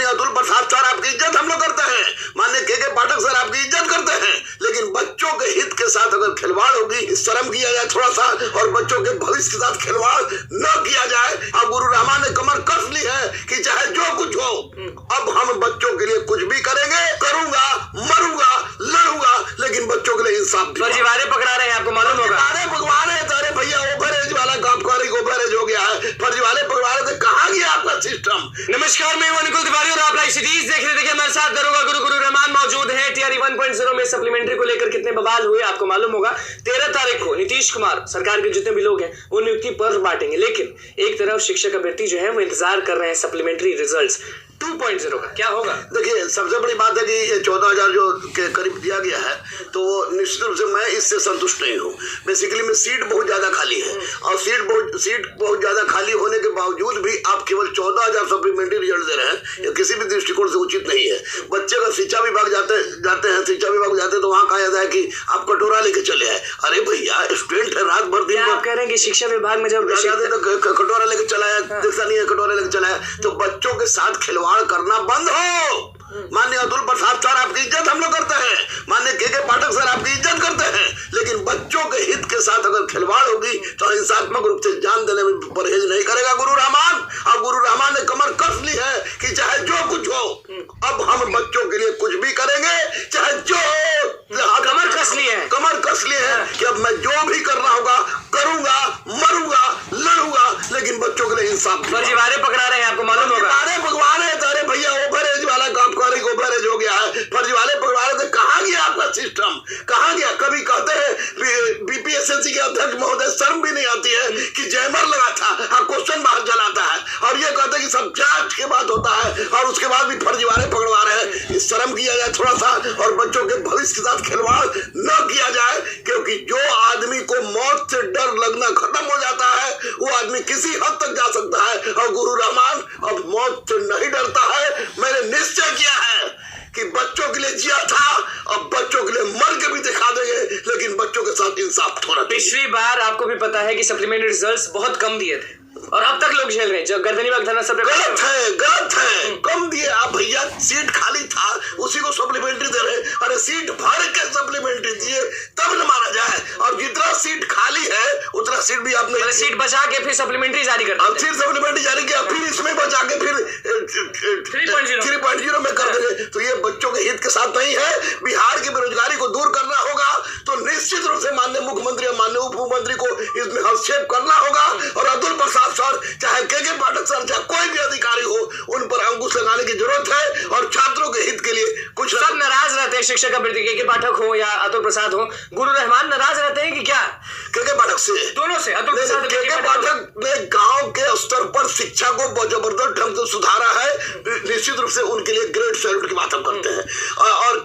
Atul Prasad sir आपकी इज्जत हम लोग करते हैं, माननीय के पाठक सर आपकी इज्जत करते हैं, लेकिन बच्चों के हित के साथ अगर खिलवाड़ होगी, शर्म किया जाए थोड़ा सा, और बच्चों के भविष्य के साथ खिलवाड़ न किया जाए। अब गुरु रहमान ने कमर कस ली है कि चाहे जो कुछ हो, अब हम बच्चों के लिए कुछ भी करेंगे, करूंगा, मरूंगा, लड़ूंगा, लेकिन बच्चों के लिए इंसाफ। फर्जीवाड़े पकड़ा रहे हैं, आपको मालूम होगा। पकड़ा रहे तारे भैया, ओवरेज वाला कामकारी ओवरेज हो गया है, फर्जीवाड़े पकड़ा रहे थे, कहाँ गया आपका सिस्टम। नमस्कार, मैं हूं निकुल तिवारी और आप लाइव सीरीज देख रहे थे। हमारे साथ दरोगा गुरु रहमान मौजूद है। टीआरई 1.0 में सप्लीमेंट्री को लेकर कितने बवाल हुए आपको मालूम होगा। 13 तारीख को नीतीश कुमार सरकार के जितने भी लोग हैं वो नियुक्ति पर बांटेंगे, लेकिन एक तरफ शिक्षक अभ्यर्थी जो है वो इंतजार कर रहे हैं सप्लीमेंट्री रिजल्ट्स 2.0 का। क्या होगा? देखिए, सबसे बड़ी बात है कि ये 14,000 जो के करीब दिया गया है, तो वो निश्चित रूप से मैं इससे संतुष्ट नहीं हूँ। बेसिकली में सीट बहुत ज्यादा खाली है, और सीट बहुत ज्यादा खाली होने के बावजूद भी आप केवल 14,000 सप्लीमेंट्री रिजल्ट दे रहे हैं, ये किसी भी दृष्टिकोण से उचित नहीं है। बच्चे अगर शिक्षा विभाग जाते हैं शिक्षा विभाग जाते हैं तो वहाँ कहा जाता है कि आप कटोरा लेके चले आए। अरे भैया, स्टूडेंट है, रात भर दिन आप कह रहे हैं कि शिक्षा विभाग में जब तो कटोरा लेके चलाया, देखा नहीं है कटोरा लेके चलाया, तो बच्चों के साथ खिलवाड़ करना बंद हो। माननीय अतुल प्रसाद सर आपकी इज्जत हम लोग करते हैं, माननीय के पाठक सर आपकी इज्जत करते हैं, लेकिन बच्चों के हित के साथ अगर खिलवाड़ होगी तो हिंसात्मक रूप से जान देने में परहेज नहीं करेगा गुरु रहमान। और गुरु रहमान ने कमर कस ली है कि चाहे जो कुछ हो, अब हम बच्चों के लिए कुछ भी करेंगे, चाहे जो कमर कस ली है, कमर कस ली है कि अब मैं जो भी करना होगा करूंगा, मरूंगा, लड़ूंगा, लेकिन बच्चों के लिए इंसाफ। फर्जीवाड़े पकड़ा रहे हैं, आपको मालूम होगा। भगवान है तारे भैया, ओवरेज वाला कामकारी ओवरेज हो गया है, फर्जीवाड़े पकड़ा रहे थे, कहाँ गया आपका सिस्टम, कहाँ गया। कभी कहते हैं बीपीएससी के अध्यक्ष महोदय, शर्म भी नहीं आती है कि जयमर लगा था, क्वेश्चन बाहर चलाता है, और ये कहते हैं कि सब जांच के बाद होता है, और उसके बाद भी फर्जीवाड़े पकड़वा रहे हैं। शर्म किया जाए थोड़ा सा, और बच्चों के भविष्य के साथ खिलवाड़ न किया जाए, क्योंकि जो आदमी को मौत से डर लगना खत्म हो जाता है, वो आदमी किसी हद तक जा सकता है। और गुरु रहमान अब मौत से नहीं डरता है। मैंने निश्चय किया है कि बच्चों के लिए जिया था, अब बच्चों के लिए मर के भी दिखा देंगे, लेकिन बच्चों के साथ इंसाफ थोड़ा। पिछली बार आपको भी पता है कि सप्लीमेंट्री रिजल्ट्स बहुत कम दिए थे, और अब तक लोग झेल रहे हैं। जब गर्दनीबाग थाना सब गलत है, कम दिए आप भैया, सीट खाली था उसी को सप्लीमेंट्री दे रहे। अरे सीट भर के सप्लीमेंट्री दिए तब न माना जाए, और जितना सीट खाली है उतना सीट भी आपने सीट बचा के फिर सप्लीमेंट्री जारी कर दिया, फिर सप्लीमेंट्री जारी किया, फिर इसमें बचा के फिर 3.0 में कर देंगे। तो ये बच्चों के हित के साथ नहीं है। बिहार की बेरोजगारी को दूर करना होगा तो निश्चित रूप से माननीय मुख्यमंत्री और माननीय उप मुख्यमंत्री को इसमें हस्तक्षेप करना होगा, और अतुल प्रसाद सर, चाहे के पाठक सर, चाहे कोई भी अधिकारी हो, उन पर अंकुश लगाने की जरूरत है, और छात्रों के हित के लिए कुछ। सब नाराज रहते हैं, शिक्षक अभ्यर्थी के पाठक हो या अतुल प्रसाद हो। गुरु रहमान नाराज रहते हैं कि क्या? के पाठक से, दोनों से। अतुल प्रसाद के पाठक ने गांव के स्तर पर शिक्षा को जबरदस्त ढंग से सुधारा है, निश्चित रूप से उनके लिए ग्रेट सैल्यूट की बात हम करते हैं। और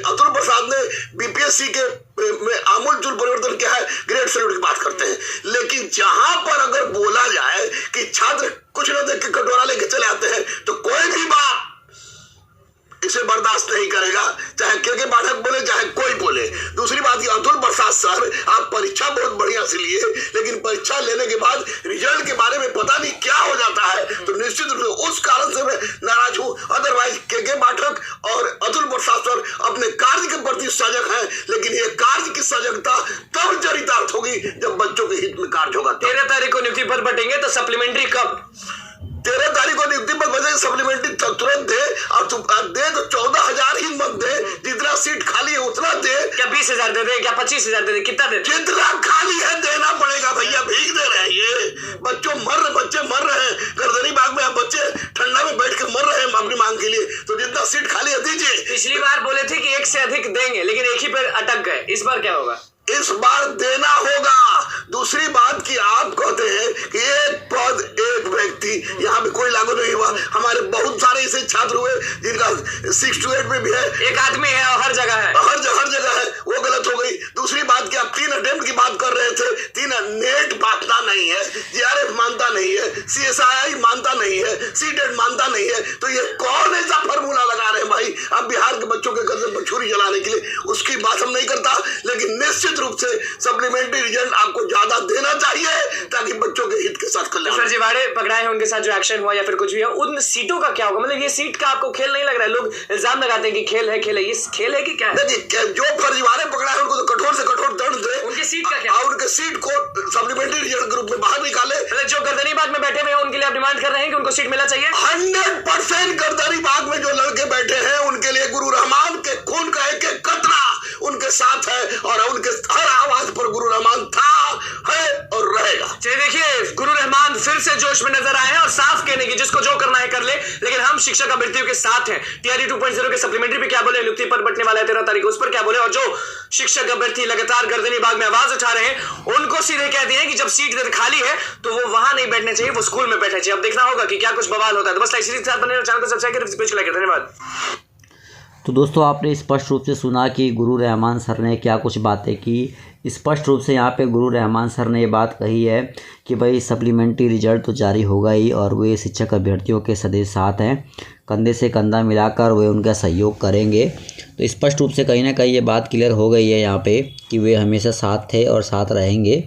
अतुल प्रसाद ने बीपीएससी के में आमूलचूल परिवर्तन किया है, ग्रेट सैल्यूट की बात करते हैं। लेकिन जहां पर अगर बोला जाए कि छात्र कुछ न देख के कटोरा लेके चले आते हैं, तो कोई भी बात इसे बर्दाश्त नहीं करेगा, चाहे के पाठक बोले, चाहे कोई बोले। दूसरी बात, अतुल प्रसाद सर, आप परीक्षा बहुत बढ़िया से लिए, लेकिन परीक्षा लेने के बाद रिजल्ट के बारे में पता नहीं क्या हो जाता है, तो निश्चित रूप से उस कारण से मैं नाराज हूं। अदरवाइज के पाठक और अतुल प्रसाद सर अपने कार्य के प्रति सजग हैं, लेकिन ये कार्य की सजगता तब चरितार्थ होगी जब बच्चों के हित में कार्य होगा। 13 तारीख को नियुक्ति पर बटेंगे, तो सप्लीमेंट्री कब? 13 तारीख को नियुक्ति पर बचे, सप्लीमेंट्री तुरंत दे, और दे तो 14,000 ही मत दे, जितना सीट खाली है उतना दे। क्या 20,000 दे दे, क्या 25,000 दे दे, कितना दे? जितना खाली है देना पड़ेगा भैया, भीग दे रहे हैं ये बच्चे मर रहे हैं, गर्दनीबाग में बच्चे ठंडा में बैठ के मर रहे हैं अपनी मांग के लिए, तो जितना सीट खाली है दीजिए। पिछली बार बोले थे कि 1 से अधिक देंगे, लेकिन एक ही पर अटक गए। इस बार क्या होगा? इस बार देना होगा। दूसरी बात कि आप कहते हैं कि एक पद एक व्यक्ति, यहाँ पे कोई लागू नहीं हुआ। हमारे बहुत सारे ऐसे छात्र हुए जिनका 6 to 8 में भी है, एक आदमी है और हर जगह है, हर जगह है, वो गलत हो गई। दूसरी बात कि आप 3 अटेम्प्ट की बात कर रहे थे, 3 नेट मानता नहीं है, जीआरएफ मानता नहीं है, सीएसआई मानता नहीं है, सीटेट मानता नहीं है, तो ये कौन ऐसा फॉर्मूला लगा रहे हैं भाई आप बिहार के बच्चों के गर्दन पर छुरी जलाने के लिए? उसकी बात हम नहीं करता, लेकिन निश्चित रूप से सप्लीमेंट्री रिजल्ट आपको ज्यादा देना चाहिए ताकि बच्चों के हित के साथ कल्याण। फर्जीवाड़े पकड़ाए हैं उनके साथ जो एक्शन हुआ या फिर कुछ भी है, उन सीटों का क्या होगा? मतलब ये सीट का आपको खेल नहीं लग रहा है? लोग इल्जाम लगाते हैं कि खेल है, ये खेल है कि क्या है? जो फर्जीवाड़े पकड़ाए हैं उनको तो कठोर से कठोर दंड दे। उनकी सीट का क्या? उनके सीट को सप्लीमेंट्री रिजल्ट ग्रुप में बाहर निकाले। जो गर्दनीबाग में बैठे हुए हैं उनके लिए आप डिमांड कर रहे हैं कि उनको सीट मिलना चाहिए? 100% गर्दनीबाग में जो लड़के बैठे हैं उनके लिए गुरु रहमान के खून का एक एक कतरा उनके साथ है और उनके हर आवाज पर गुरु रहमान था, है और रहेगा। चलिए देखिए, गुरु रहमान फिर से जोश में नजर आए हैं और साफ कहने की जिसको जो करना है कर ले, लेकिन हम शिक्षक अभ्यर्थियों के साथ हैं। टीआरई 2.0 के सप्लीमेंट्री पे क्या बोले, नियुक्ति पर बंटने वाला है 13 तारीख को, उस पर क्या बोले, और जो शिक्षक अभ्यर्थी लगातार गर्दनीबाग में आवाज उठा रहे हैं उनको सीधे कह दिए कि जब सीट खाली है तो वो वहां नहीं बैठने चाहिए, वो स्कूल में बैठना चाहिए। अब देखना होगा कि क्या कुछ बवाल होता है। तो बस इसी के साथ बने रहो, चैनल को सब्सक्राइब करें। धन्यवाद। तो दोस्तों आपने स्पष्ट रूप से सुना कि गुरु रहमान सर ने क्या कुछ बातें की। स्पष्ट रूप से यहाँ पे गुरु रहमान सर ने ये बात कही है कि भाई सप्लीमेंट्री रिजल्ट तो जारी होगा ही और वे शिक्षक अभ्यर्थियों के सदैव साथ हैं, कंधे से कंधा मिलाकर वे उनका सहयोग करेंगे। तो स्पष्ट रूप से कहीं ना कहीं ये बात क्लियर हो गई है यहाँ पे कि वे हमेशा साथ थे और साथ रहेंगे।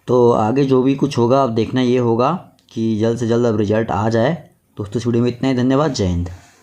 तो आगे जो भी कुछ होगा अब देखना ये होगा कि जल्द से जल्द अब रिजल्ट आ जाए। दोस्तों इस वीडियो में इतना ही। धन्यवाद। जय हिंद।